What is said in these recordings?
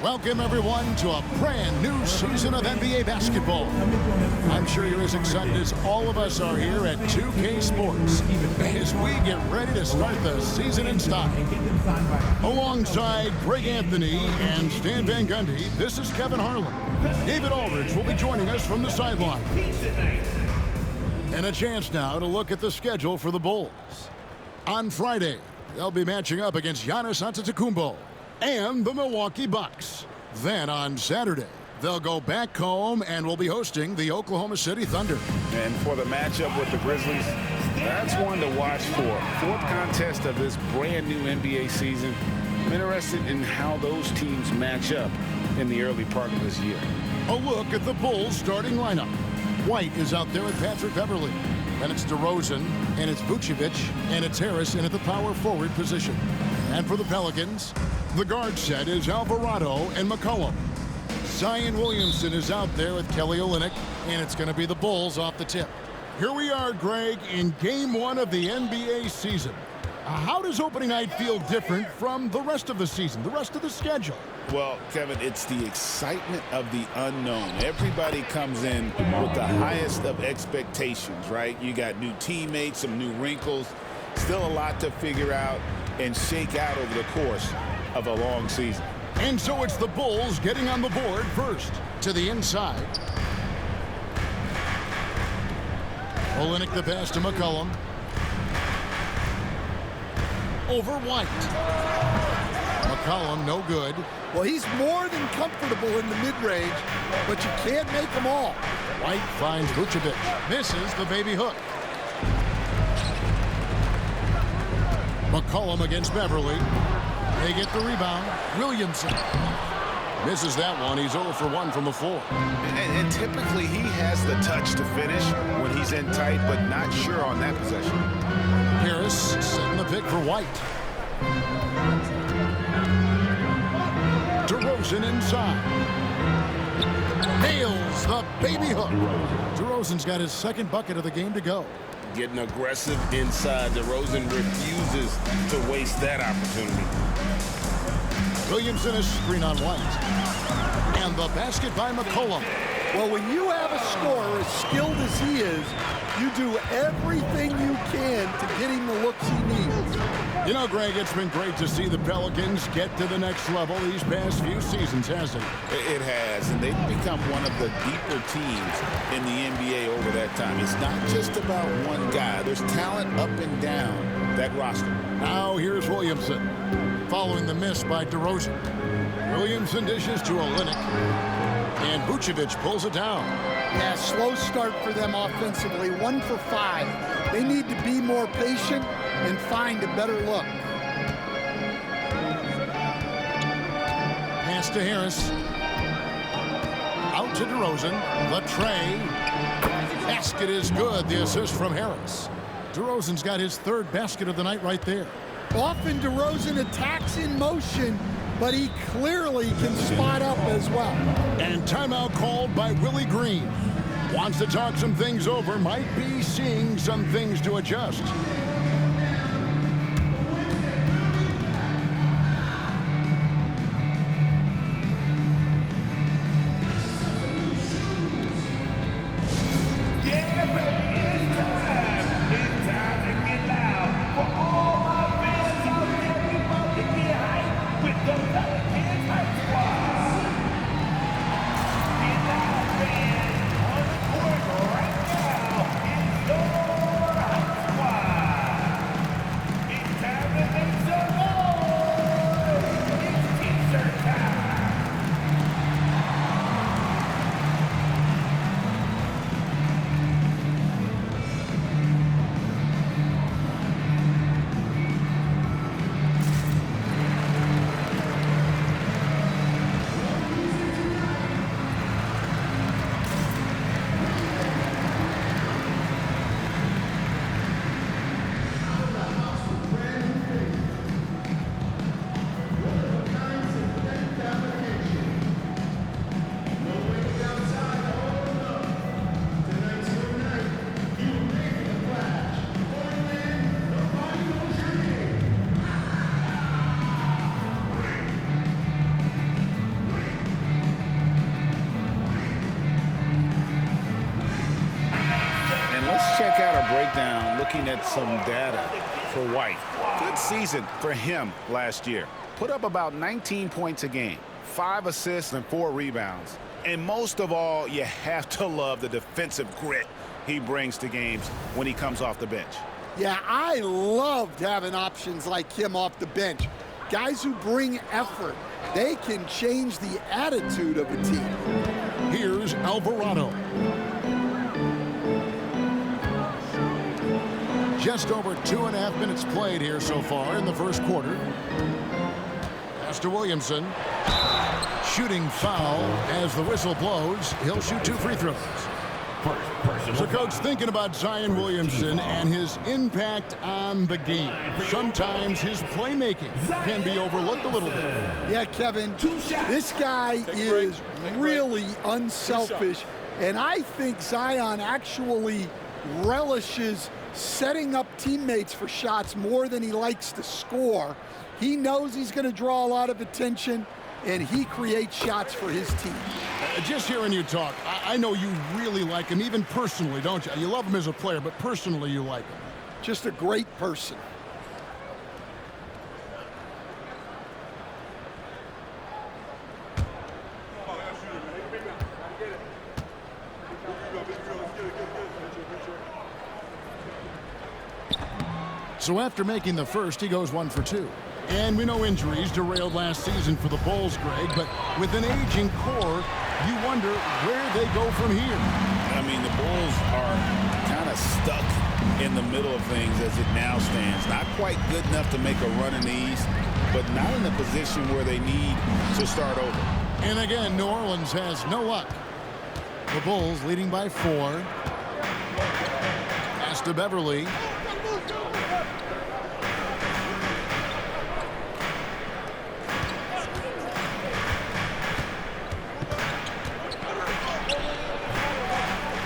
Welcome, everyone, to a brand new season of NBA basketball. I'm sure you're as excited as all of us are here at 2K Sports as we get ready to start the season in style. Alongside Greg Anthony and Stan Van Gundy, this is Kevin Harlan. David Aldridge will be joining us from the sideline. And a chance now to look at the schedule for the Bulls. On Friday, they'll be matching up against Giannis Antetokounmpo and the Milwaukee Bucks. Then on Saturday, they'll go back home and will be hosting the Oklahoma City Thunder. And for the matchup with the Grizzlies, that's one to watch for. Fourth contest of this brand new NBA season. I'm interested in how those teams match up in the early part of this year. A look at the Bulls starting lineup. White is out there with Patrick Beverley. Then it's DeRozan, and it's Vucevic, and it's Harris in at the power forward position. And for the Pelicans, the guard set is Alvarado and McCollum. Zion Williamson is out there with Kelly Olynyk, and it's going to be the Bulls off the tip. Here we are, Greg, in Game 1 of the NBA season. How does opening night feel different from the rest of the season, the rest of the schedule? Well, Kevin, it's the excitement of the unknown. Everybody comes in with the highest of expectations, right? You got new teammates, some new wrinkles, still a lot to figure out and shake out over the course of a long season. And so it's the Bulls getting on the board first. To the inside. Olynyk the pass to McCollum. Over White. McCollum no good. Well, he's more than comfortable in the mid-range, but you can't make them all. White finds Vucevic. Misses the baby hook. McCollum against Beverley. They get the rebound. Williamson misses that one. He's 0 for 1 from the floor. And typically he has the touch to finish when he's in tight, but not sure on that possession. Harris setting the pick for White. DeRozan inside. Nails the baby hook. DeRozan's got his second bucket of the game to go. Getting aggressive inside. DeRozan refuses to waste that opportunity. Williamson is screen on White. And the basket by McCollum. Well, when you have a scorer as skilled as he is, you do everything you can to get him the looks he needs. You know, Greg, it's been great to see the Pelicans get to the next level these past few seasons, hasn't it? It has, and they've become one of the deeper teams in the NBA over that time. It's not just about one guy. There's talent up and down that roster. Now here's Williamson, following the miss by DeRozan. Williamson dishes to Olynyk, and Vucevic pulls it down. Yeah, slow start for them offensively, 1 for 5. They need to be more patient and find a better look. Pass to Harris. Out to DeRozan. The tray. Basket is good. The assist from Harris. DeRozan's got his third basket of the night right there. Often DeRozan attacks in motion, but he clearly can spot up as well. And timeout called by Willie Green. Wants to talk some things over. Might be seeing some things to adjust. looking at some data for White. Good season for him last year. Put up about 19 points a game, 5 assists and 4 rebounds. And most of all, you have to love the defensive grit he brings to games when he comes off the bench. Yeah, I loved having options like him off the bench. Guys who bring effort. They can change the attitude of a team. Here's Alvarado. Just over 2.5 minutes played here so far in the first quarter. Pass to Williamson. Shooting foul as the whistle blows. He'll shoot 2 free throws. So, Coach, thinking about Zion Williamson and his impact on the game, sometimes his playmaking can be overlooked a little bit. Yeah, Kevin, this guy is really unselfish, and I think Zion actually relishes setting up teammates for shots more than he likes to score. He knows he's going to draw a lot of attention, and he creates shots for his team. Just hearing you talk, I know you really like him, even personally, don't you? You love him as a player, but personally you like him. Just a great person. So after making the first, he goes 1 for 2. And we know injuries derailed last season for the Bulls, Greg, but with an aging core, you wonder where they go from here. I mean, the Bulls are kind of stuck in the middle of things as it now stands. Not quite good enough to make a run in the East, but not in a position where they need to start over. And again, New Orleans has no luck. The Bulls leading by 4. Pass to Beverly.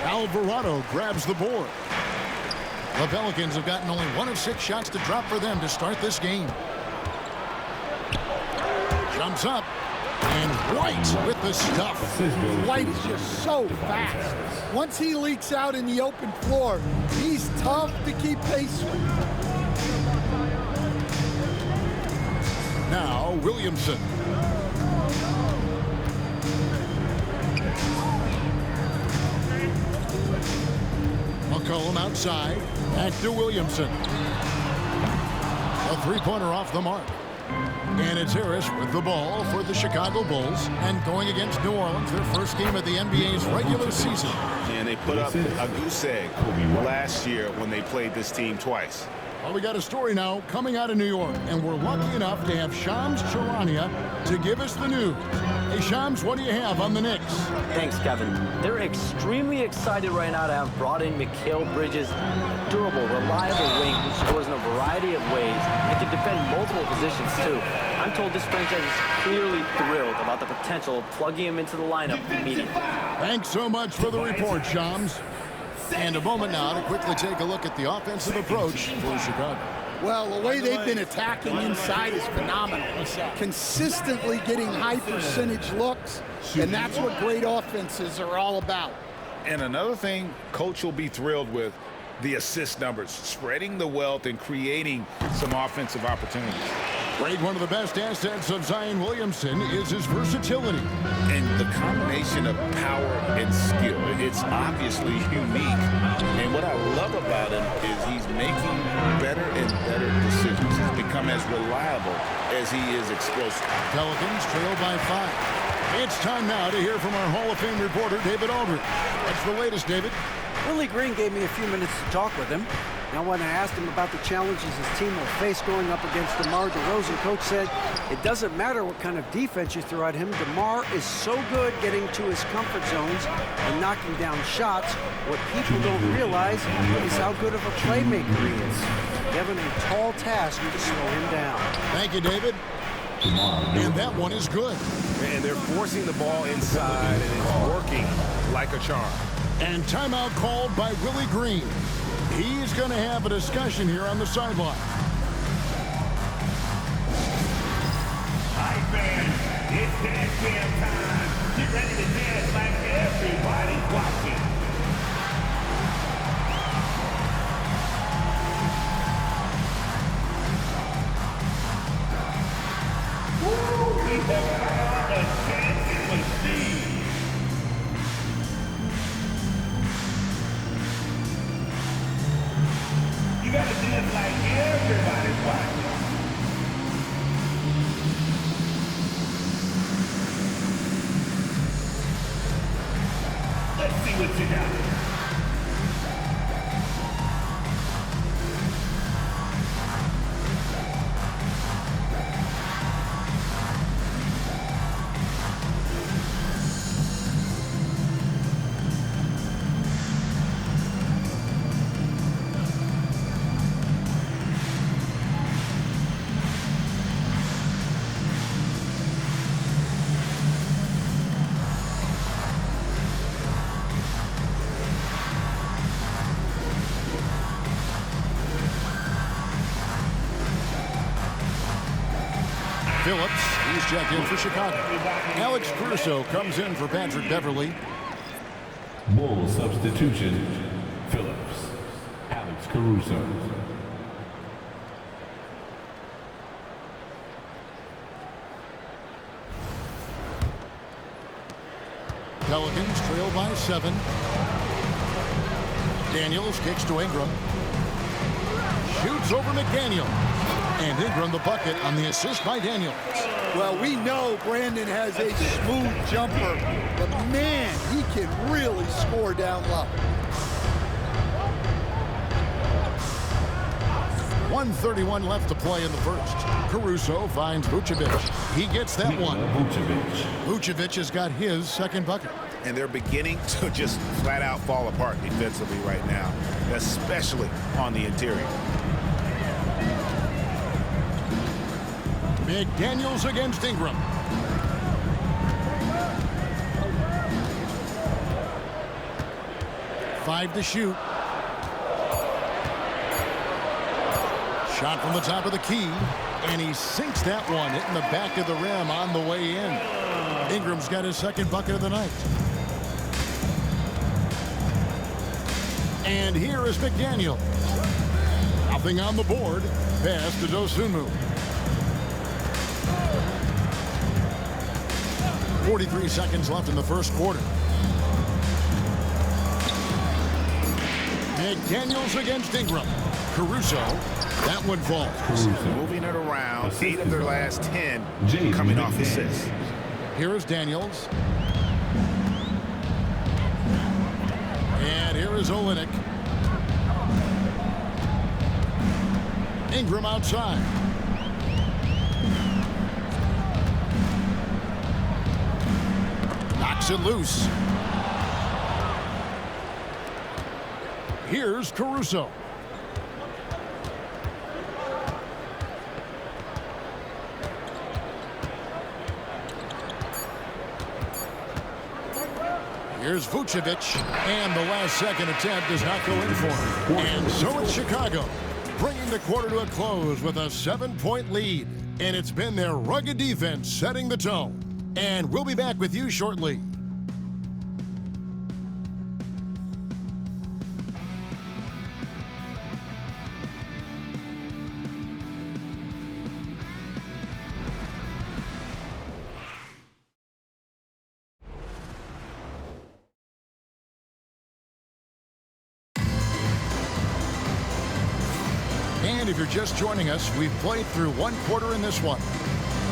Alvarado grabs the board. The Pelicans have gotten only 1 of 6 shots to drop for them to start this game. Jumps up. And White with the stuff. White is just so fast. Once he leaks out in the open floor, he's tough to keep pace with. Now Williamson. McCollum outside. Back to Williamson. A 3-pointer off the mark. And it's Harris with the ball for the Chicago Bulls. And going against New Orleans, their first game of the NBA's regular season. And they put up a goose egg last year when they played this team twice. Well, we got a story now coming out of New York, and we're lucky enough to have Shams Charania to give us the news. Hey, Shams, what do you have on the Knicks? Thanks, Kevin. They're extremely excited right now to have brought in Mikal Bridges, durable, reliable wing who scores in a variety of ways and can defend multiple positions, too. I'm told this franchise is clearly thrilled about the potential of plugging him into the lineup immediately. Thanks so much for the report, Shams. And a moment now to quickly take a look at the offensive approach for Chicago. Well, the way they've been attacking inside is phenomenal. Consistently getting high percentage looks, and that's what great offenses are all about. And another thing Coach will be thrilled with, the assist numbers, spreading the wealth and creating some offensive opportunities. Greg, one of the best assets of Zion Williamson is his versatility. And the combination of power and skill, it's obviously unique. And what I love about him is he's making better and better decisions. He's become as reliable as he is explosive. Pelicans trail by 5. It's time now to hear from our Hall of Fame reporter, David Aldridge. What's the latest, David? Willie Green gave me a few minutes to talk with him. Now, when I asked him about the challenges his team will face going up against DeMar DeRozan, Coach said it doesn't matter what kind of defense you throw at him. DeMar is so good getting to his comfort zones and knocking down shots. What people don't realize is how good of a playmaker he is. Given a tall task to slow him down. Thank you, David. And that one is good. And they're forcing the ball inside, and it's working like a charm. And timeout called by Willie Green. He's going to have a discussion here on the sideline. Hi, fans. It's dance jam time. Get ready to dance like everybody's watching. We have a dancing machine. You gotta dance like everybody's watching. Let's see what you got. Phillips, he's checked in for Chicago. Alex Caruso comes in for Patrick Beverley. Bull substitution, Phillips, Alex Caruso. Pelicans trail by 7. Daniels kicks to Ingram. Shoots over McDaniel. And Ingram the bucket on the assist by Daniels. Well, we know Brandon has a smooth jumper, but man, he can really score down low. 1:31 left to play in the first. Caruso finds Vucevic. He gets that one. Vucevic has got his second bucket. And they're beginning to just flat out fall apart defensively right now, especially on the interior. McDaniels against Ingram. Five to shoot. Shot from the top of the key, and he sinks that one, hitting the back of the rim on the way in. Ingram's got his second bucket of the night. And here is McDaniel. Nothing on the board. Pass to Dosunmu. 43 seconds left in the first quarter. McDaniels against Ingram. Caruso. That one falls. Moving it around. 8 of their last 10 coming off assists. Here is Daniels. And here is Olynyk. Ingram outside. Knocks it loose. Here's Caruso. Here's Vucevic, and the last second attempt does not go in for him. And so it's Chicago, bringing the quarter to a close with a 7-point lead. And it's been their rugged defense setting the tone. And we'll be back with you shortly. And if you're just joining us, we've played through one quarter in this one.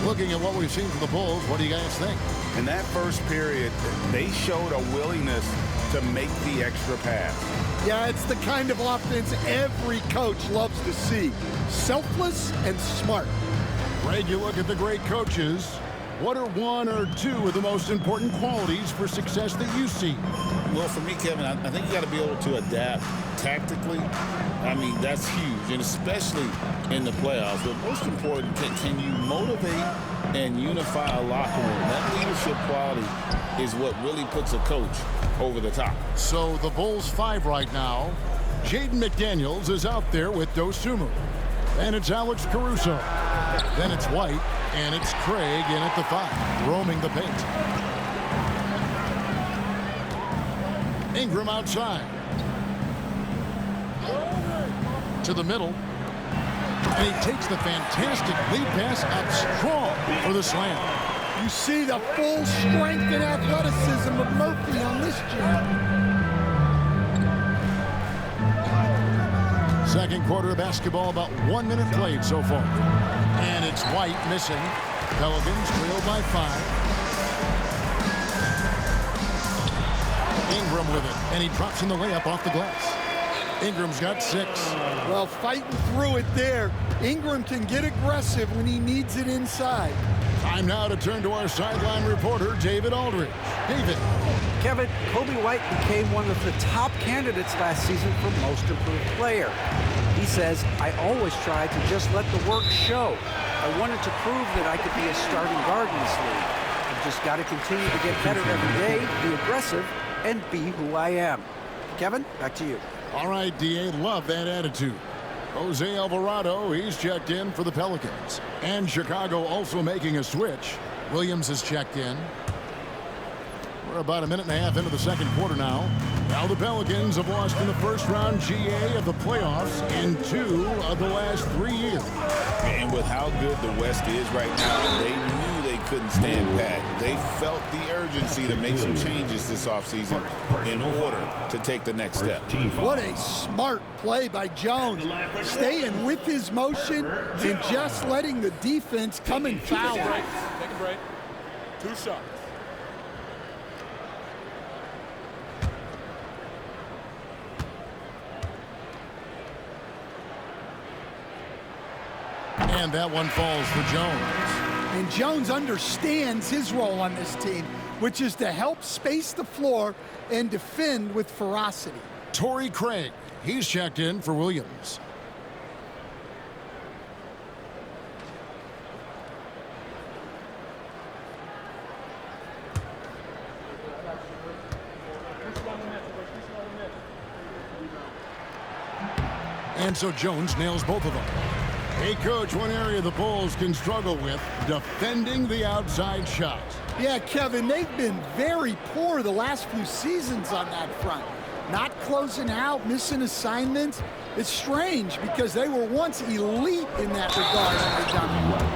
Looking at what we've seen from the Bulls, what do you guys think? In that first period, they showed a willingness to make the extra pass. Yeah, it's the kind of offense every coach loves to see. Selfless and smart. Greg, you look at the great coaches. What are one or two of the most important qualities for success that you see? Well, for me, Kevin, I think you got to be able to adapt tactically. I mean, that's huge, and especially in the playoffs. But most important, can you motivate and unify a locker room? That leadership quality is what really puts a coach over the top. So the Bulls 5 right now. Jaden McDaniels is out there with Dosunmu. And it's Alex Caruso. Then it's White, and it's Craig in at the 5, roaming the paint. Ingram outside. To the middle. And he takes the fantastic lead pass out strong for the slam. You see the full strength and athleticism of Murphy on this jam. Second quarter of basketball, about 1 minute played so far. And it's White missing. Pelicans trail by 5. Ingram with it, and he drops in the layup off the glass. Ingram's got 6. Well, fighting through it there. Ingram can get aggressive when he needs it inside. Time now to turn to our sideline reporter, David Aldridge. David. Kevin, Coby White became one of the top candidates last season for Most Improved Player. He says, I always try to just let the work show. I wanted to prove that I could be a starting guard in this league. I've just got to continue to get better every day, be aggressive, and be who I am. Kevin, back to you. All right, D.A., love that attitude. Jose Alvarado, he's checked in for the Pelicans. And Chicago also making a switch. Williams is checked in. We're about a minute and a half into the second quarter now. Now the Pelicans have lost in the first round GA of the playoffs in 2 of the last 3 years. And with how good the West is right now, they knew they couldn't stand pat. They felt the urgency to make some changes this offseason in order to take the next step. What a smart play by Jones. Staying with his motion and just letting the defense come and foul. Take a break. 2 shots. And that one falls for Jones. And Jones understands his role on this team, which is to help space the floor and defend with ferocity. Torrey Craig, he's checked in for Williams. And so Jones nails both of them. Hey, Coach, one area the Bulls can struggle with, defending the outside shot. Yeah, Kevin, they've been very poor the last few seasons on that front. Not closing out, missing assignments. It's strange because they were once elite in that regard.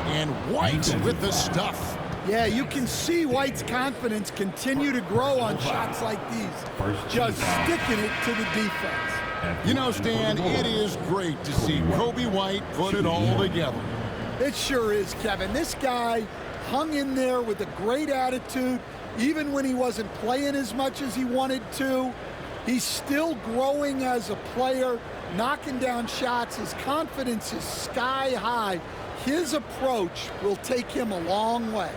And White with the stuff. Yeah, you can see White's confidence continue to grow on shots like these. Just sticking it to the defense. You know, Stan, it is great to see Coby White put it all together. It sure is, Kevin. This guy hung in there with a great attitude, even when he wasn't playing as much as he wanted to. He's still growing as a player, knocking down shots. His confidence is sky high. His approach will take him a long way.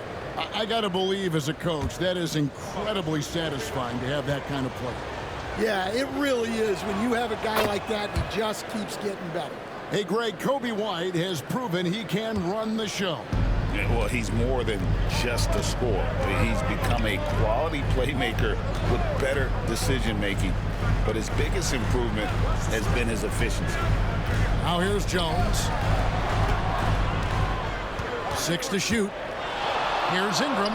I got to believe as a coach, that is incredibly satisfying to have that kind of play. Yeah, it really is when you have a guy like that and he just keeps getting better. Hey, Greg, Coby White has proven he can run the show. Yeah, well, he's more than just a scorer. He's become a quality playmaker with better decision-making. But his biggest improvement has been his efficiency. Now here's Jones. 6 to shoot. Here's Ingram.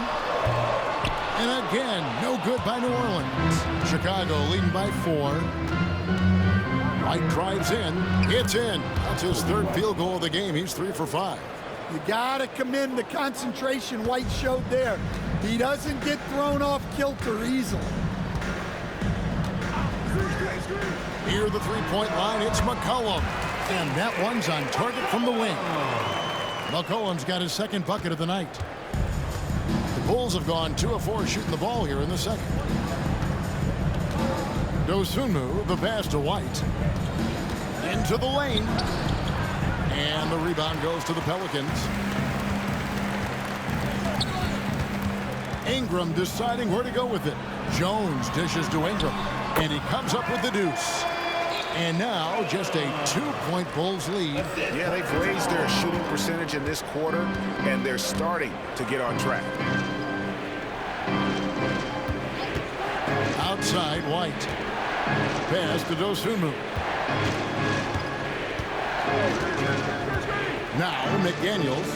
And again, no good by New Orleans. Chicago leading by 4. White drives in. It's in. That's his 3rd field goal of the game. He's 3 for 5. You gotta commend the concentration White showed there. He doesn't get thrown off kilter easily. Near the three-point line, it's McCollum. And that one's on target from the wing. McCollum's got his 2nd bucket of the night. The Bulls have gone 2 of 4 shooting the ball here in the second. Dosunmu, the pass to White. Into the lane. And the rebound goes to the Pelicans. Ingram deciding where to go with it. Jones dishes to Ingram. And he comes up with the deuce. And now just a 2-point Bulls lead. Yeah, they've raised their shooting percentage in this quarter, and they're starting to get on track. Outside, White. Pass to Dosunmu. Now McDaniels.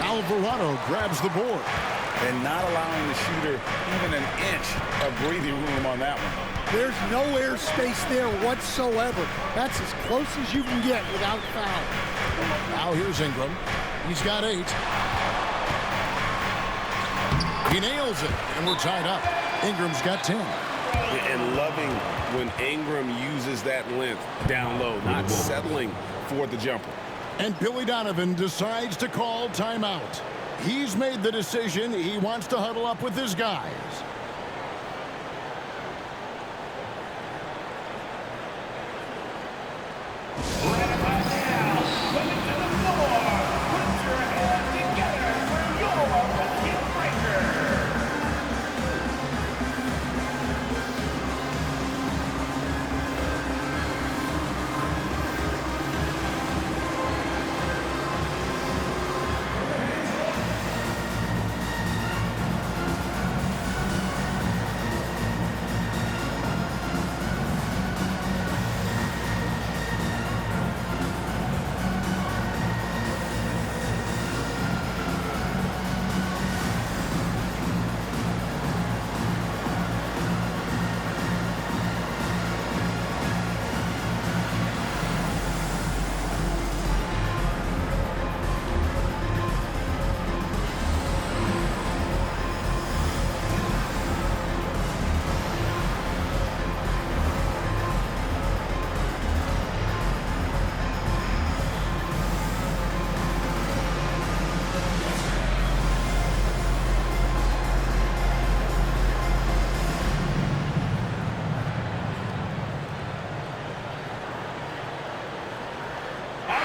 Alvarado grabs the board. And not allowing the shooter even an inch of breathing room on that one. There's no airspace there whatsoever. That's as close as you can get without foul. Now here's Ingram. He's got 8. He nails it, and we're tied up. Ingram's got 10. And loving when Ingram uses that length down low, not settling for the jumper. And Billy Donovan decides to call timeout. He's made the decision. He wants to huddle up with his guys.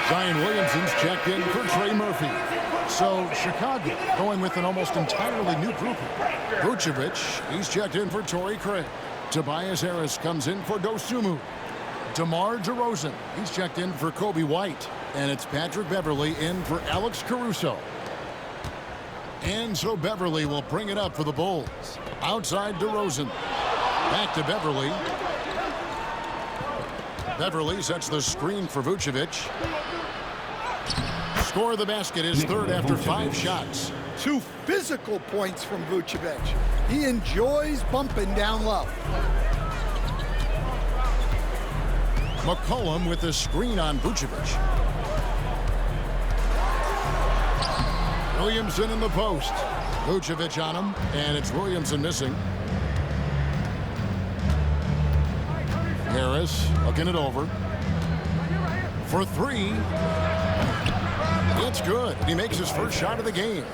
Zion Williamson's checked in for Trey Murphy. So Chicago going with an almost entirely new group. Vucevic, he's checked in for Torrey Craig. Tobias Harris comes in for Dosunmu. DeMar DeRozan, he's checked in for Kobe White. And it's Patrick Beverley in for Alex Caruso. And so Beverley will bring it up for the Bulls. Outside DeRozan. Back to Beverley. Beverley sets the screen for Vucevic. Score of the basket is third after 5 shots. 2 physical points from Vucevic. He enjoys bumping down low. McCollum with the screen on Vucevic. Williamson in the post. Vucevic on him, and it's Williamson missing. Harris looking it over. For 3. It's good. He makes his first shot of the game.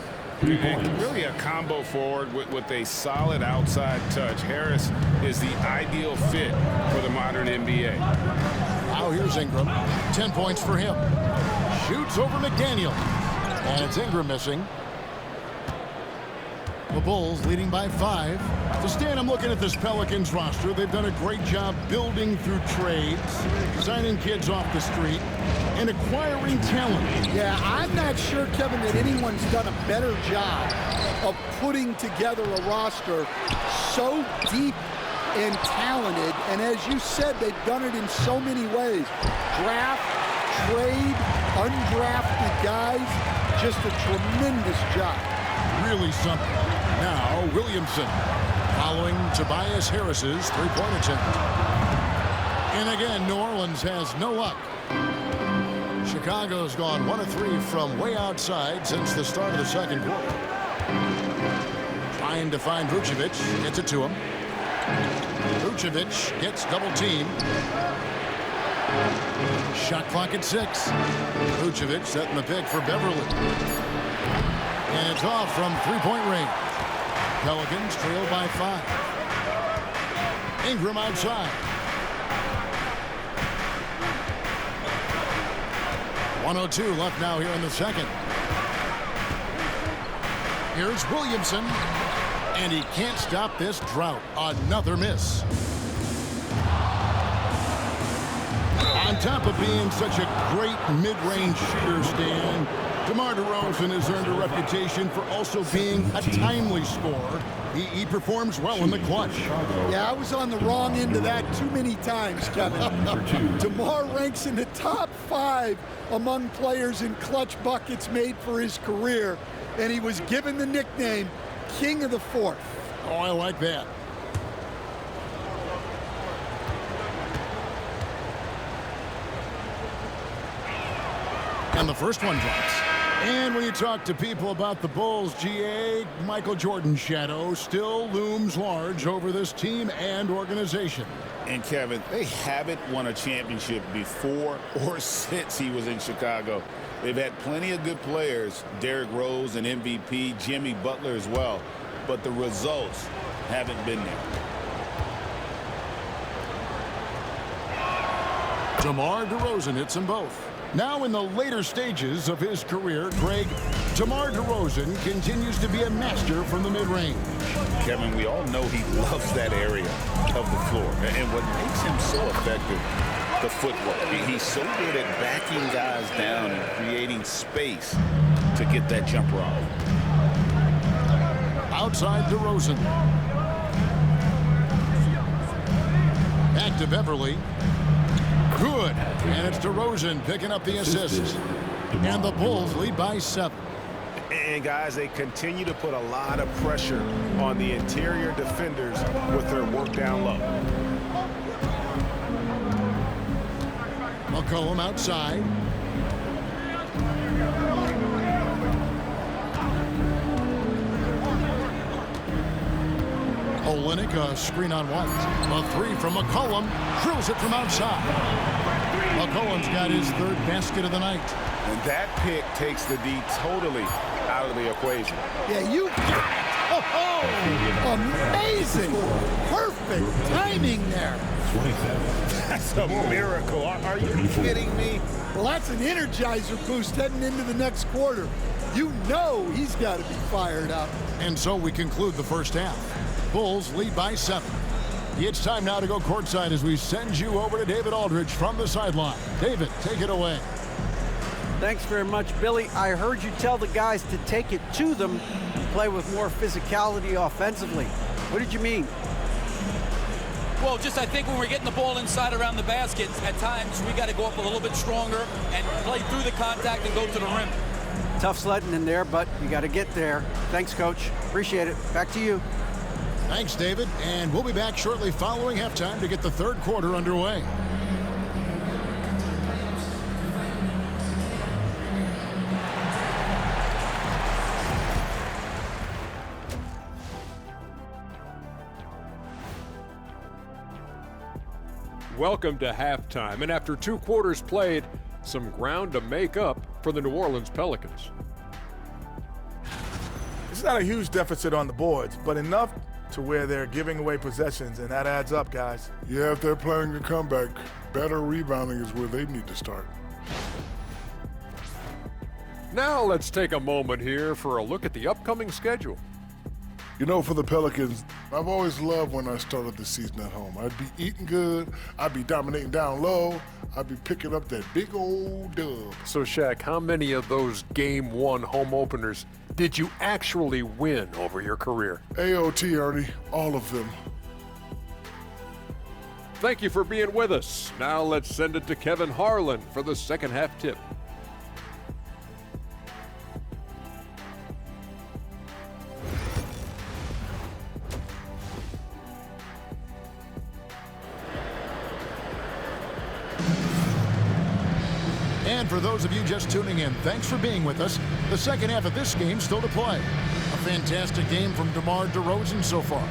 Really a combo forward with a solid outside touch. Harris is the ideal fit for the modern NBA. Now here's Ingram. 10 points for him. Shoots over McDaniel. And it's Ingram missing. The Bulls leading by 5. So Stan, I'm looking at this Pelicans roster. They've done a great job building through trades, signing kids off the street, and acquiring talent. Yeah, I'm not sure, Kevin, that anyone's done a better job of putting together a roster so deep and talented. And as you said, they've done it in so many ways. Draft, trade, undrafted guys. Just a tremendous job. Really something. Now, Williamson following Tobias Harris's three-point attempt. And again, New Orleans has no luck. Chicago's gone 1 of 3 from way outside since the start of the second quarter. Trying to find Vucevic. Gets it to him. Vucevic gets double-teamed. Shot clock at 6. Vucevic setting the pick for Beverley. And it's off from three-point range. Pelicans trail by 5. Ingram outside. 1:02 left now here in the second. Here's Williamson. And he can't stop this drought. Another miss. On top of being such a great mid-range shooter, Stan, DeMar DeRozan has earned a reputation for also being a timely scorer. He performs well in the clutch. Yeah, I was on the wrong end of that too many times, Kevin. DeMar ranks in the top 5 among players in clutch buckets made for his career, and he was given the nickname King of the Fourth. Oh, I like that. And the first one drops. And when you talk to people about the Bulls, GA, Michael Jordan's shadow still looms large over this team and organization. And Kevin, they haven't won a championship before or since he was in Chicago. They've had plenty of good players, Derrick Rose and MVP, Jimmy Butler as well, but the results haven't been there. DeMar DeRozan hits them both. Now in the later stages of his career, Greg, DeMar DeRozan continues to be a master from the mid-range. Kevin, we all know he loves that area of the floor. And what makes him so effective, the footwork. He's so good at backing guys down and creating space to get that jumper off. Outside DeRozan. Back to Beverly. Good. And it's DeRozan picking up the assist. And the Bulls lead by 7. And guys, they continue to put a lot of pressure on the interior defenders with their work down low. McCollum outside. Olynyk, a screen on White. A 3 from McCollum. Drills it from outside. McCollum's got his 3rd basket of the night. And that pick takes the D totally out of the equation. Yeah, you got it. Oh, amazing. Perfect timing there. 27. That's a miracle. Are you kidding me? Well, that's an energizer boost heading into the next quarter. You know he's got to be fired up. And so we conclude the first half. Bulls lead by 7. It's time now to go courtside as we send you over to David Aldridge from the sideline. David, take it away. Thanks very much, Billy. I heard you tell the guys to take it to them and play with more physicality offensively. What did you mean? Well, just I think when we're getting the ball inside around the basket, at times we got to go up a little bit stronger and play through the contact and go to the rim. Tough sledding in there, but you got to get there. Thanks, Coach. Appreciate it. Back to you. Thanks, David. And we'll be back shortly following halftime to get the 3rd quarter underway. Welcome to halftime, and after 2 quarters played, some ground to make up for the New Orleans Pelicans. It's not a huge deficit on the boards, but enough to where they're giving away possessions, and that adds up, guys. Yeah, if they're planning a comeback, better rebounding is where they need to start. Now let's take a moment here for a look at the upcoming schedule. You know, for the Pelicans, I've always loved when I started the season at home. I'd be eating good, I'd be dominating down low, I'd be picking up that big old dub. So, Shaq, how many of those Game 1 home openers did you actually win over your career? AOT, Ernie, all of them. Thank you for being with us. Now let's send it to Kevin Harlan for the second half tip. And for those of you just tuning in, thanks for being with us. The second half of this game still to play. A fantastic game from DeMar DeRozan so far.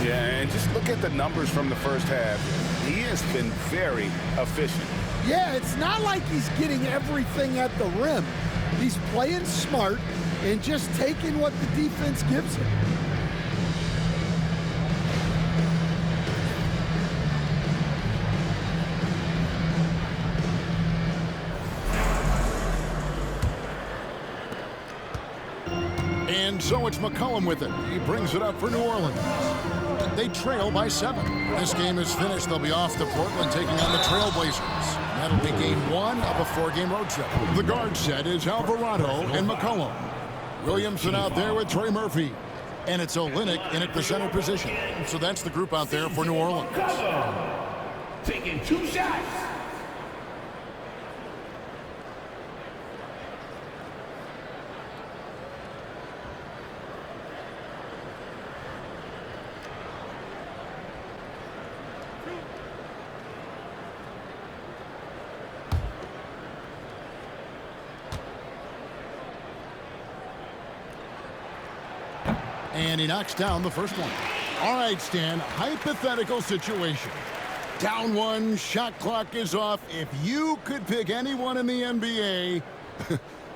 Yeah, and just look at the numbers from the first half. He has been very efficient. Yeah, it's not like he's getting everything at the rim. He's playing smart and just taking what the defense gives him. And so it's McCollum with it. He brings it up for New Orleans. They trail by 7. This game is finished. They'll be off to Portland taking on the Trailblazers. That'll be game 1 of a 4-game road trip. The guard set is Alvarado and McCollum. Williamson out there with Trey Murphy. And it's Olynyk in at the center position. So that's the group out there for New Orleans. Taking 2 shots. And he knocks down the first one. All right, Stan, hypothetical situation. Down one, shot clock is off. If you could pick anyone in the NBA,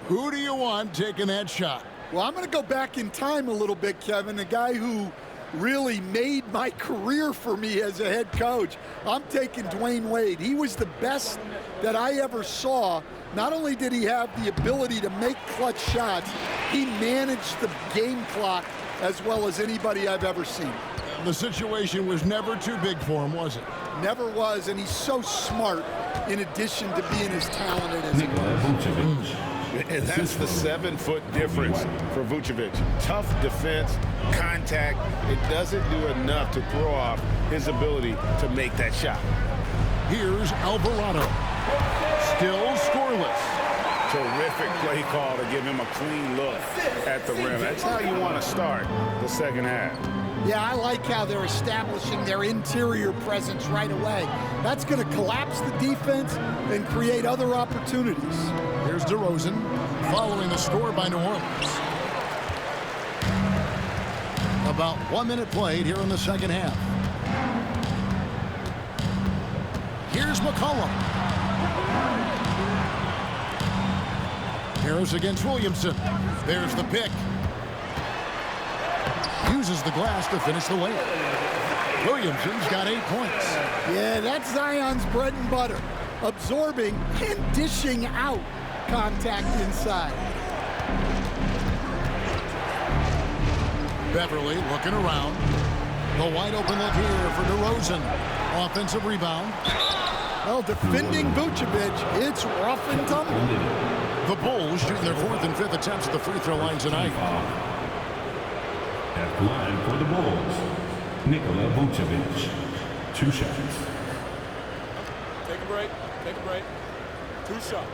who do you want taking that shot? Well, I'm going to go back in time a little bit, Kevin. A guy who really made my career for me as a head coach. I'm taking Dwayne Wade. He was the best that I ever saw. Not only did he have the ability to make clutch shots, he managed the game clock as well as anybody I've ever seen. The situation was never too big for him, was it? Never was, and he's so smart in addition to being as talented as he was. And that's the 7-foot difference for Vucevic. Tough defense, contact. It doesn't do enough to throw off his ability to make that shot. Here's Alvarado. Still scoreless. Terrific play call to give him a clean look at the rim. That's how you want to start the second half. Yeah, I like how they're establishing their interior presence right away. That's going to collapse the defense and create other opportunities. Here's DeRozan following the score by New Orleans. About 1 minute played here in the second half. Here's McCollum. Harris against Williamson. There's the pick. Uses the glass to finish the layup. Williamson's got 8 points. Yeah, that's Zion's bread and butter. Absorbing and dishing out contact inside. Beverly looking around. The wide open look here for DeRozan. Offensive rebound. Well, defending Vucevic, it's rough and tumble. The Bulls shooting their 4th and 5th attempts at the free throw line tonight. At the line for the Bulls, Nikola Vucevic. 2 shots. Take a break. Take a break. 2 shots.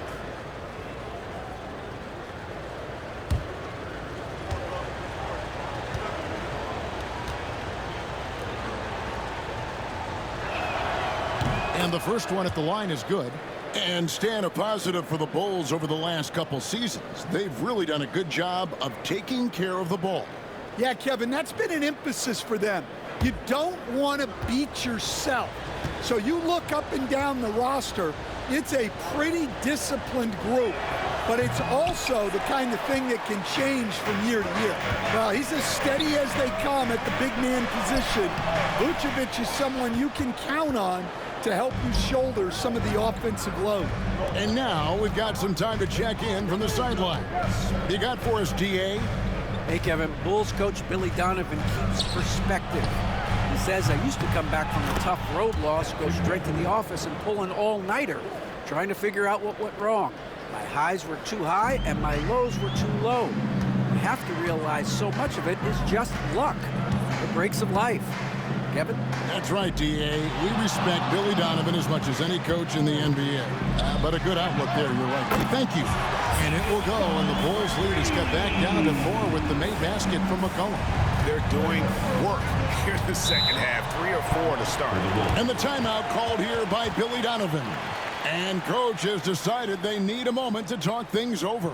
And the first one at the line is good. And Stan, a positive for the Bulls over the last couple seasons. They've really done a good job of taking care of the ball. Yeah, Kevin, that's been an emphasis for them. You don't want to beat yourself. So you look up and down the roster, it's a pretty disciplined group. But it's also the kind of thing that can change from year to year. Well, he's as steady as they come at the big man position. Vucevic is someone you can count on to help you shoulder some of the offensive load. And now we've got some time to check in from the sideline. You got for us, DA? Hey, Kevin, Bulls coach Billy Donovan keeps perspective. He says, I used to come back from a tough road loss, go straight to the office and pull an all-nighter, trying to figure out what went wrong. My highs were too high and my lows were too low. You have to realize so much of it is just luck, the breaks of life. Kevin? That's right, DA. We respect Billy Donovan as much as any coach in the NBA. But a good outlook there, you're right. Thank you. And it will go, and the Bulls lead is cut back down to 4 with the made basket from McCollum. They're doing work here in the second half, 3 or 4 to start. And the timeout called here by Billy Donovan. And coach has decided they need a moment to talk things over.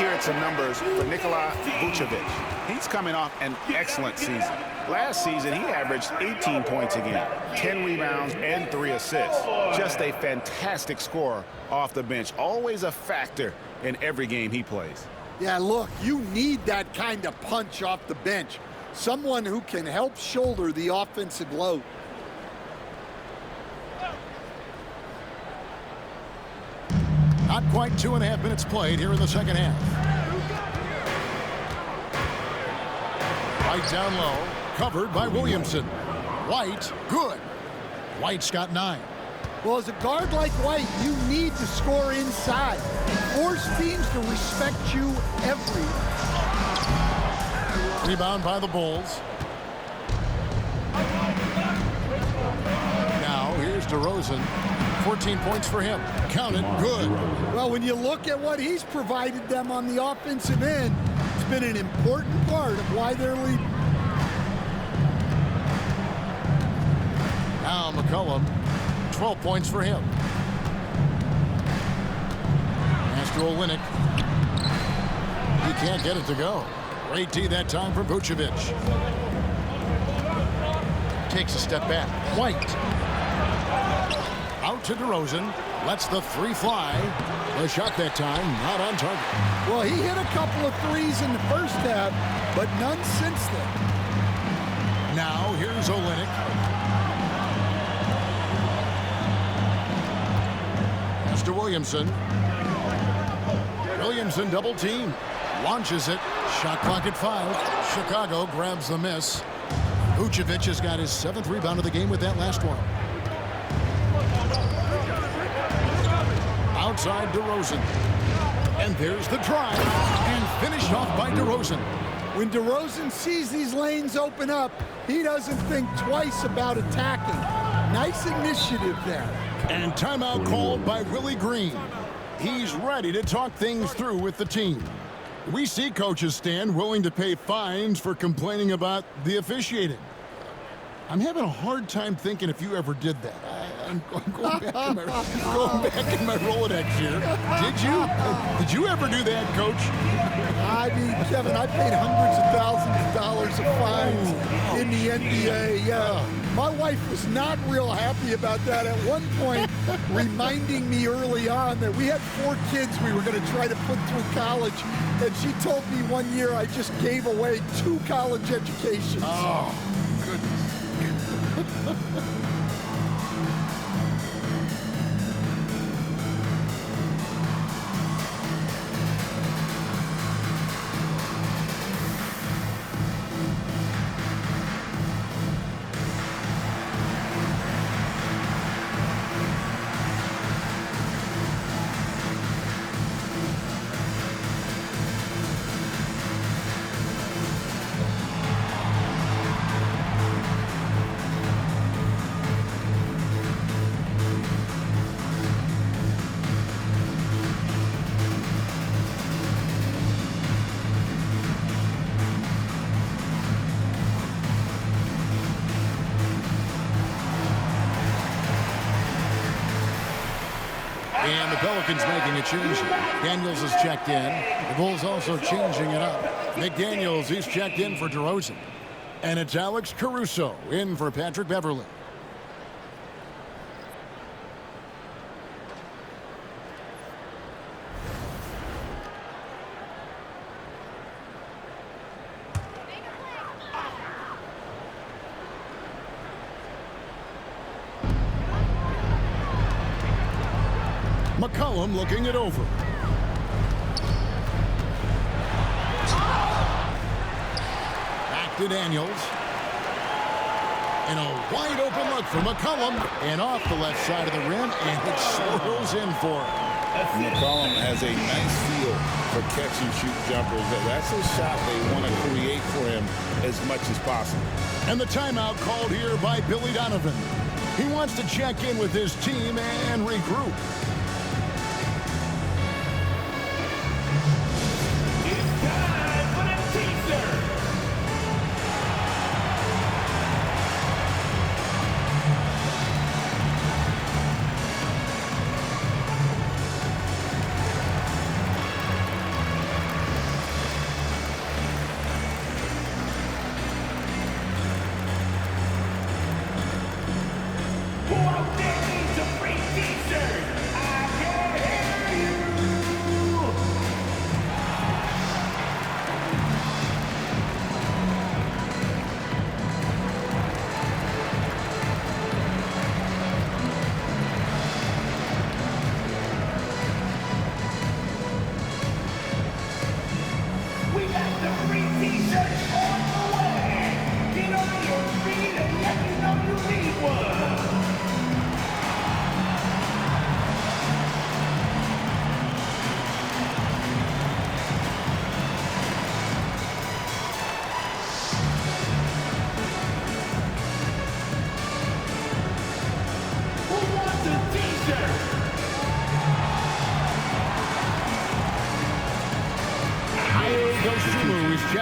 here at some numbers for Nikola Vucevic. He's coming off an excellent season. Last season, he averaged 18 points a game, 10 rebounds, and 3 assists. Just a fantastic scorer off the bench. Always a factor in every game he plays. Yeah, look, you need that kind of punch off the bench. Someone who can help shoulder the offensive load. Not quite 2.5 minutes played here in the second half. White down low, covered by Williamson. White, good. White's got 9. Well, as a guard like White, you need to score inside. Force teams to respect you every. Rebound by the Bulls. Now, here's DeRozan. 14 points for him. Count it, good. Well, when you look at what he's provided them on the offensive end, it's been an important part of why they're leading. Now McCollum, 12 points for him. Pass to Olynyk. He can't get it to go. Great D that time for Vucevic. Takes a step back. White. Out to DeRozan. Lets the 3 fly. The shot that time, not on target. Well, he hit a couple of threes in the first half, but none since then. Now, here's Olynyk. Pass to Williamson. Williamson double team. Launches it. Shot clock at 5. Chicago grabs the miss. Vucevic has got his 7th rebound of the game with that last one. Outside DeRozan. And there's the drive. And finished off by DeRozan. When DeRozan sees these lanes open up, he doesn't think twice about attacking. Nice initiative there. And timeout called by Willie Green. He's ready to talk things through with the team. We see coaches stand willing to pay fines for complaining about the officiating. I'm having a hard time thinking if you ever did that. I'm going back in my Rolodex here. Did you ever do that, Coach? I mean, Kevin, I paid hundreds of thousands of dollars of fines in the NBA. Yeah, my wife was not real happy about that at one point, reminding me early on that we had 4 kids we were going to try to put through college, and she told me one year I just gave away 2 college educations. Oh, goodness. And the Pelicans making a change. Daniels has checked in. The Bulls also changing it up. McDaniels, he's checked in for DeRozan. And it's Alex Caruso in for Patrick Beverley. McCollum looking it over. Back to Daniels. And a wide open look for McCollum. And off the left side of the rim, and it swirls in for him. McCollum has a nice feel for catch and shoot jumpers. That's a shot they want to create for him as much as possible. And the timeout called here by Billy Donovan. He wants to check in with his team and regroup.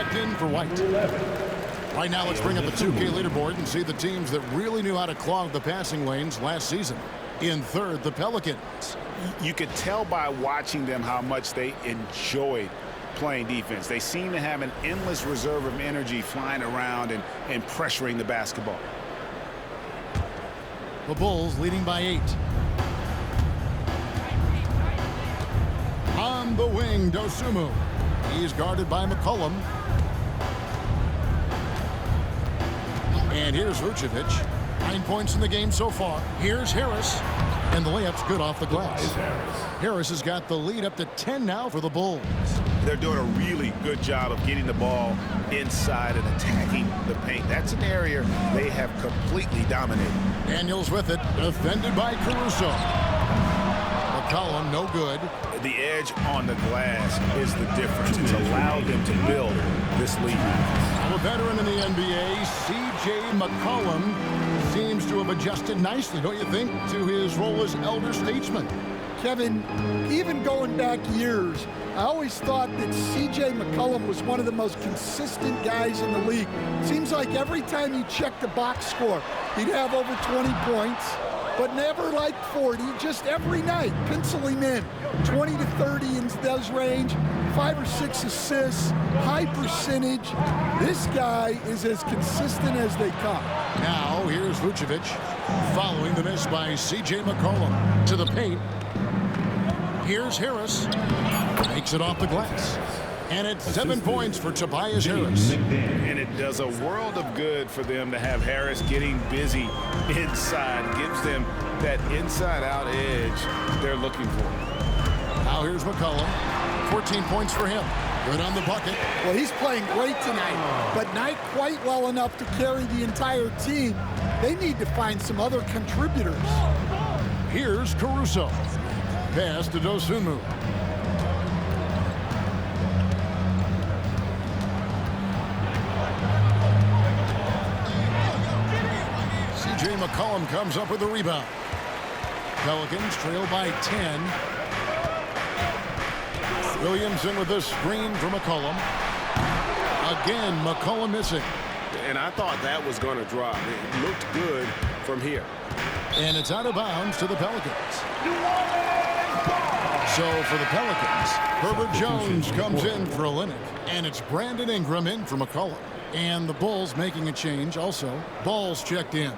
checked in for White. Right now, let's bring up the 2K leaderboard and see the teams that really knew how to clog the passing lanes last season. In third, the Pelicans. You could tell by watching them how much they enjoyed playing defense. They seem to have an endless reserve of energy flying around and pressuring the basketball. The Bulls leading by 8. On the wing, Dosunmu. He's guarded by McCollum. And here's Vucevic. 9 points in the game so far. Here's Harris. And the layup's good off the glass. Harris has got the lead up to 10 now for the Bulls. They're doing a really good job of getting the ball inside and attacking the paint. That's an area they have completely dominated. Daniels with it, defended by Caruso. McCollum, no good. The edge on the glass is the difference. It's allowed them to build this lead. A veteran in the NBA, C.J. McCollum, seems to have adjusted nicely, don't you think, to his role as elder statesman. Kevin, even going back years, I always thought that C.J. McCollum was one of the most consistent guys in the league. Seems like every time you check the box score, he'd have over 20 points, but never like 40, just every night, pencil him in. 20 to 30 in those range, 5 or 6 assists, high percentage. This guy is as consistent as they come. Now, here's Vucevic, following the miss by C.J. McCollum to the paint. Here's Harris, makes it off the glass. And it's 7 points for Tobias Harris. And it does a world of good for them to have Harris getting busy inside. Gives them that inside-out edge they're looking for. Now here's McCollum. 14 points for him. Good on the bucket. Well, he's playing great tonight, but not quite well enough to carry the entire team. They need to find some other contributors. Here's Caruso. Pass to Dosunmu. C.J. McCollum comes up with the rebound. Pelicans trail by 10. Williamson with a screen for McCollum. Again, McCollum missing. And I thought that was going to drop. It looked good from here. And it's out of bounds to the Pelicans. So for the Pelicans, Herbert Jones comes in for Olynyk. And it's Brandon Ingram in for McCollum. And the Bulls making a change also. Ball's checked in.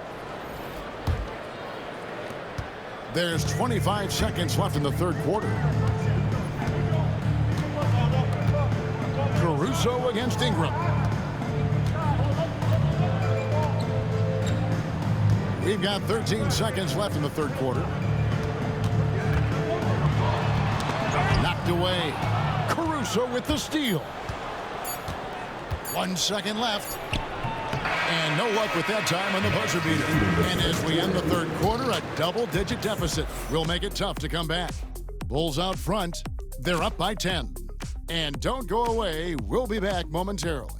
There's 25 seconds left in the third quarter. Caruso against Ingram. We've got 13 seconds left in the third quarter. Knocked away. Caruso with the steal. 1 second left. And no luck with that time on the buzzer beater. And as we end the third quarter, a double-digit deficit will make it tough to come back. Bulls out front. They're up by 10. And don't go away. We'll be back momentarily.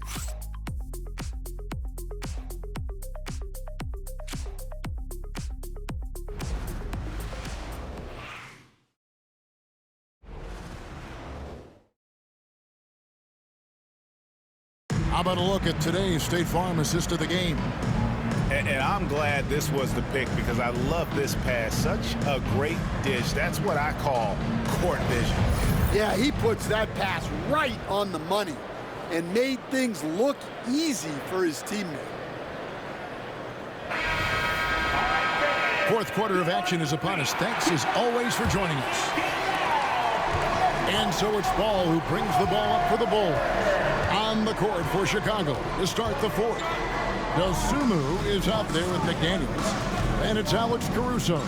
How about a look at today's State Farm assist of the game? And I'm glad this was the pick because I love this pass. Such a great dish. That's what I call court vision. Yeah, he puts that pass right on the money and made things look easy for his teammate. Fourth quarter of action is upon us. Thanks as always for joining us. And so it's Ball who brings the ball up for the Bulls. On the court for Chicago to start the fourth. Dosunmu is out there with McDaniels. And it's Alex Caruso.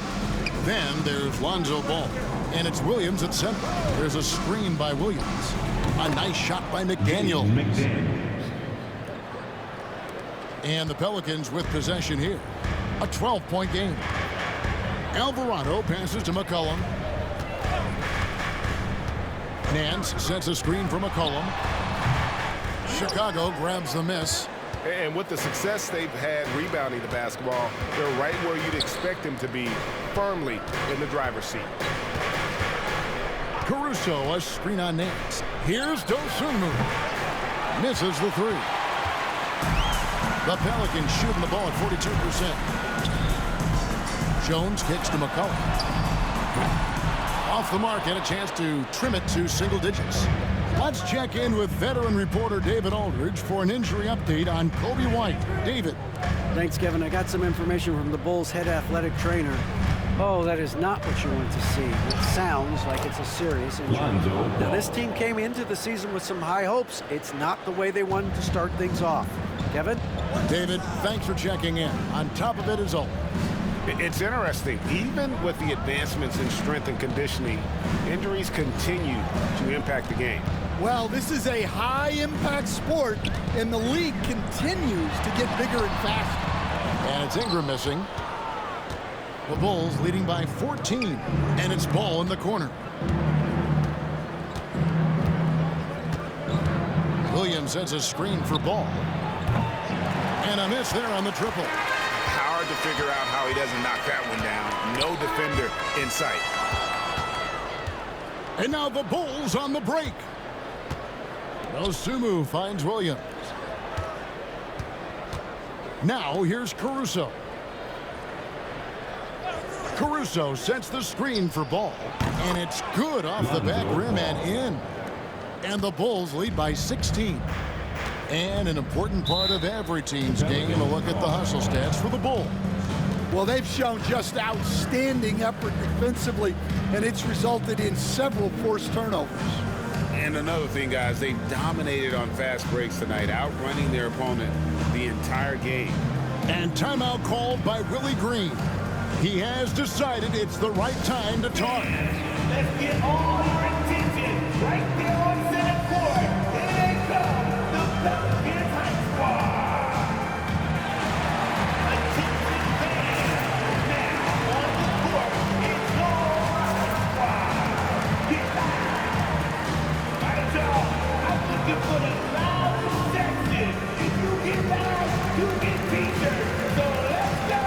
Then there's Lonzo Ball. And it's Williams at center. There's a screen by Williams. A nice shot by McDaniels. And the Pelicans with possession here. A 12-point game. Alvarado passes to McCollum. Nance sets a screen for McCollum. Chicago grabs the miss. And with the success they've had rebounding the basketball, they're right where you'd expect them to be, firmly in the driver's seat. Caruso, a screen on Nance. Here's Dosunmu. Misses the three. The Pelicans shooting the ball at 42%. Jones kicks to McCullough. Off the mark and a chance to trim it to single digits. Let's check in with veteran reporter David Aldridge for an injury update on Coby White. David. Thanks, Kevin. I got some information from the Bulls' head athletic trainer. Oh, that is not what you want to see. It sounds like it's a serious injury. Now, this team came into the season with some high hopes. It's not the way they wanted to start things off. Kevin? David, thanks for checking in. On top of it is always. It's interesting. Even with the advancements in strength and conditioning, injuries continue to impact the game. Well, this is a high-impact sport, and the league continues to get bigger and faster. And it's Ingram missing. The Bulls leading by 14, and it's ball in the corner. Williams sets a screen for Ball. And a miss there on the triple. Hard to figure out how he doesn't knock that one down. No defender in sight. And now the Bulls on the break. Dosunmu finds Williams. Now here's Caruso. Caruso sets the screen for Ball. And it's good off the back rim and in. And the Bulls lead by 16. And an important part of every team's game, a look at the hustle stats for the Bulls. Well, they've shown just outstanding effort defensively, and it's resulted in several forced turnovers. And another thing, guys, they dominated on fast breaks tonight, outrunning their opponent the entire game. And timeout called by Willie Green. He has decided it's the right time to talk. Let's get all our attention right there on center court. Here they come, the Pelicans High Squad. Attention fans, now on the court, it's your squad. Get back. All right, y'all, I'm looking for the loudest section. If you get back, you get t-shirts. So let's go.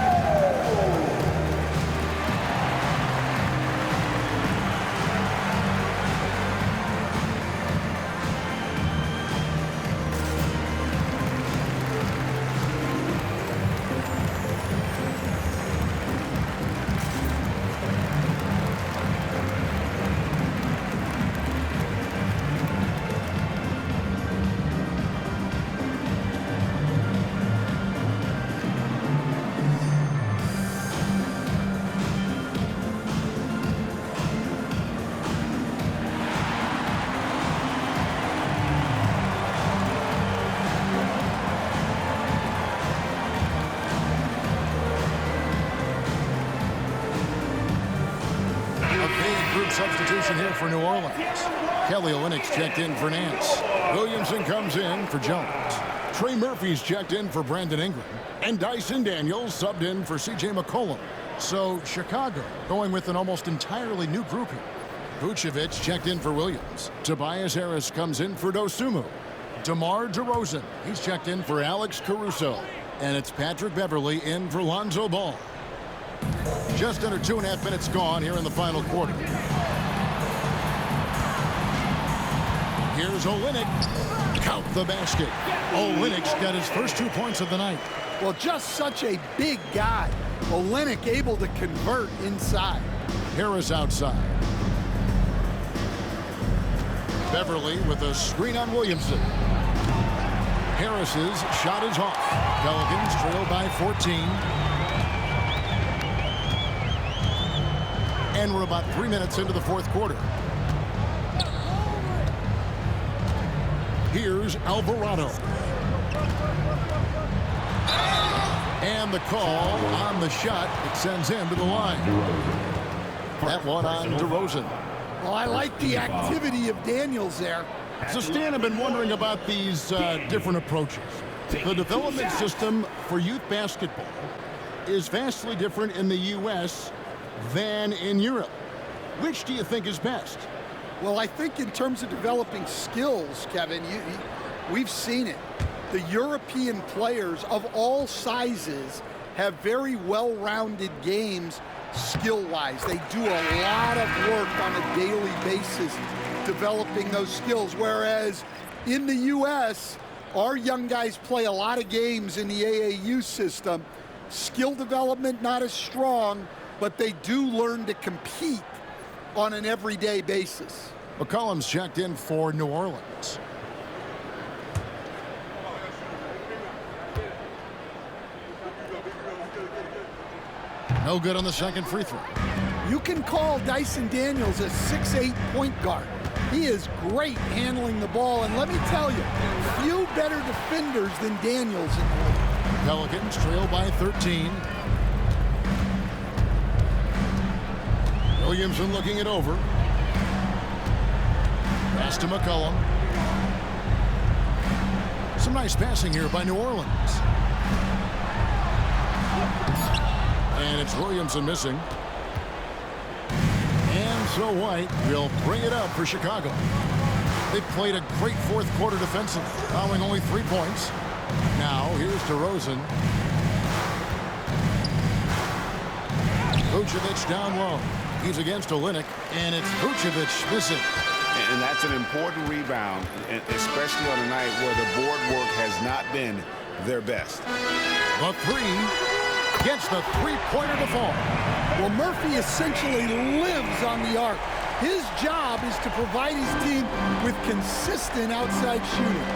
Substitution here for New Orleans. Kelly Olynyk checked in for Nance. Williamson comes in for Jones. Trey Murphy's checked in for Brandon Ingram. And Dyson Daniels subbed in for C.J. McCollum. So Chicago going with an almost entirely new group here. Vucevic checked in for Williams. Tobias Harris comes in for Dosunmu. DeMar DeRozan, he's checked in for Alex Caruso. And it's Patrick Beverley in for Lonzo Ball. Just under 2.5 minutes gone here in the final quarter. Here's Olynyk. Count the basket. Olynyk's got his first 2 points of the night. Well, just such a big guy. Olynyk able to convert inside. Harris outside. Beverley with a screen on Williamson. Harris's shot is off. Pelicans trail by 14. And we're about 3 minutes into the fourth quarter. Here's Alvarado. And the call on the shot. It sends him to the line. That one on DeRozan. Well, I like the activity of Daniels there. So, Stan, I've been wondering about these different approaches. The development system for youth basketball is vastly different in the U.S. than in Europe. Which do you think is best? Well, I think in terms of developing skills, Kevin, we've seen it. The European players of all sizes have very well-rounded games skill-wise. They do a lot of work on a daily basis developing those skills, whereas in the U.S., Our young guys play a lot of games in the AAU system. Skill development not as strong, but they do learn to compete on an everyday basis. McCollum's checked in for New Orleans. No good on the second free throw. You can call Dyson Daniels a 6'8" point guard. He is great handling the ball, and let me tell you, few better defenders than Daniels in the league. Pelicans trail by 13. Williamson looking it over. Pass to McCollum. Some nice passing here by New Orleans. And it's Williamson missing. And so White will bring it up for Chicago. They've played a great fourth quarter defensively, allowing only 3 points. Now here's DeRozan. Vucevic down low. He's against Olynyk, and it's Vucevic missing. And that's an important rebound, especially on a night where the board work has not been their best. The three gets the three-pointer to fall. Well, Murphy essentially lives on the arc. His job is to provide his team with consistent outside shooting.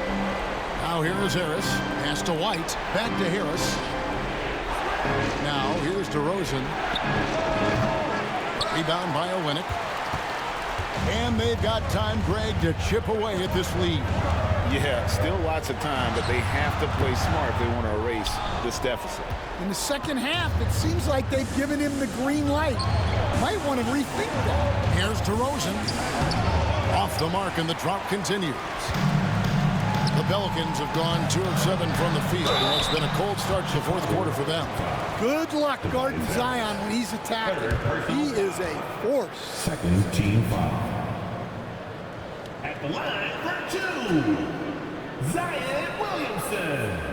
Now here is Harris. Pass to White. Back to Harris. Now here's DeRozan. Rebound by Olynyk. And they've got time, Greg, to chip away at this lead. Yeah, still lots of time, but they have to play smart if they want to erase this deficit. In the second half, it seems like they've given him the green light. Might want to rethink that. Here's DeRozan. Off the mark, and the drought continues. The Pelicans have gone 2 of 7 from the field, and it's been a cold start to the fourth quarter for them. Good luck guarding Zion when he's attacking. He is a force. Second team foul. At the line for 2, Zion Williamson.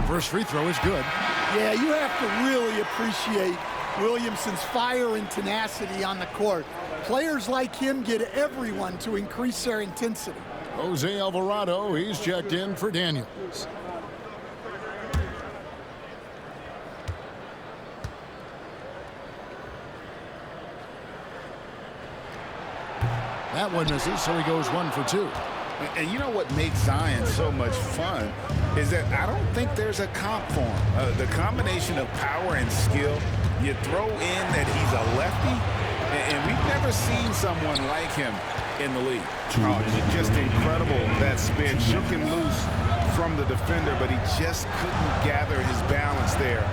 First free throw is good. Yeah, you have to really appreciate Williamson's fire and tenacity on the court. Players like him get everyone to increase their intensity. Jose Alvarado, he's checked in for Daniels. That one misses, so he goes 1 for 2. And you know what makes Zion so much fun is that I don't think there's a comp for him. The combination of power and skill, you throw in that he's a lefty, and we've never seen someone like him in the league. Just incredible. That spin shook him loose from the defender, but he just couldn't gather his balance there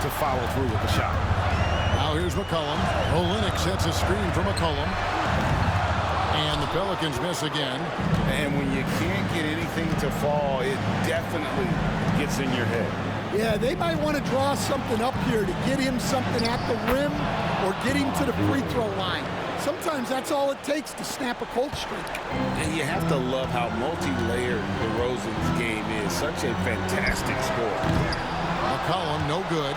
to follow through with the shot. Now here's McCollum. Olynyk sets a screen for McCollum. And the Pelicans miss again. And when you can't get anything to fall, it definitely gets in your head. Yeah, they might want to draw something up here to get him something at the rim or get him to the free throw line. Sometimes that's all it takes to snap a cold streak. And you have to love how multi-layered DeRozan's game is. Such a fantastic scorer. McCollum, no good.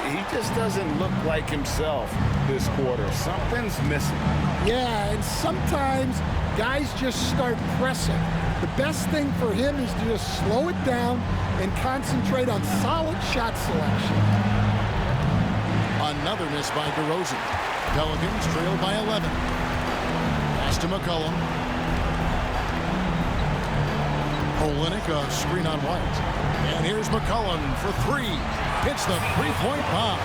He just doesn't look like himself this quarter. Something's missing. Yeah, and sometimes guys just start pressing. The best thing for him is to just slow it down and concentrate on solid shot selection. Another miss by DeRozan. Pelicans trail by 11. Pass to McCollum. Olynyk, a screen on White. And here's McCollum for 3. Hits the three-point bomb.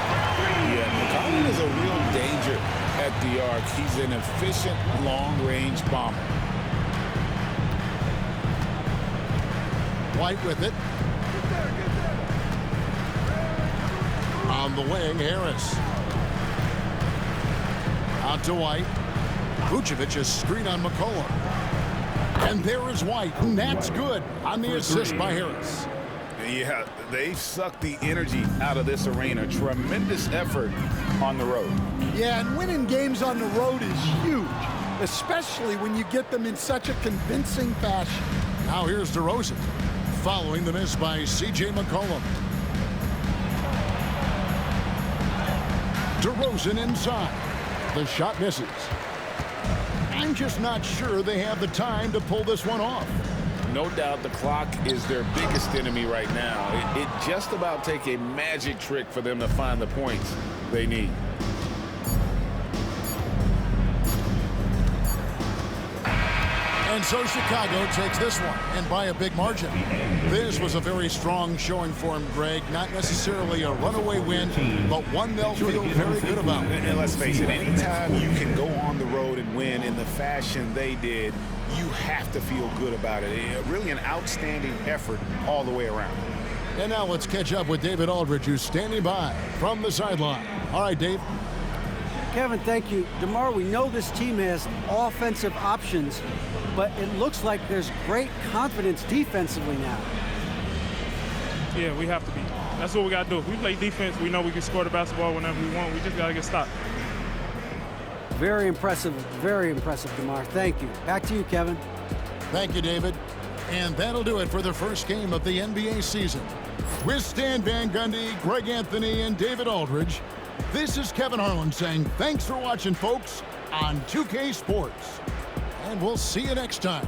Yeah, McCollum is a real danger at the arc. He's an efficient long-range bomber. White with it. On the wing, Harris. Out to White. Vucevic, a screen on McCollum. And there is White, and that's good on the assist by Harris. Yeah, they've sucked the energy out of this arena. Tremendous effort on the road. Yeah, and winning games on the road is huge, especially when you get them in such a convincing fashion. Now here's DeRozan, following the miss by C.J. McCollum. DeRozan inside. The shot misses. I'm just not sure they have the time to pull this one off. No doubt the clock is their biggest enemy right now. It just about take a magic trick for them to find the points they need. And so Chicago takes this one, and by a big margin. This was a very strong showing for him, Greg. Not necessarily a runaway win, but one they'll feel very good about. And let's face it, anytime you can go on the road and win in the fashion they did, you have to feel good about it. Really an outstanding effort all the way around. And now let's catch up with David Aldridge, who's standing by from the sideline. All right, Dave. Kevin, thank you. DeMar, we know this team has offensive options, but it looks like there's great confidence defensively now. Yeah, we have to be. That's what we got to do. If we play defense, we know we can score the basketball whenever we want. We just got to get stopped. Very impressive, DeMar. Thank you. Back to you, Kevin. Thank you, David. And that'll do it for the first game of the NBA season. With Stan Van Gundy, Greg Anthony, and David Aldridge, this is Kevin Harlan saying thanks for watching, folks, on 2K Sports. And we'll see you next time.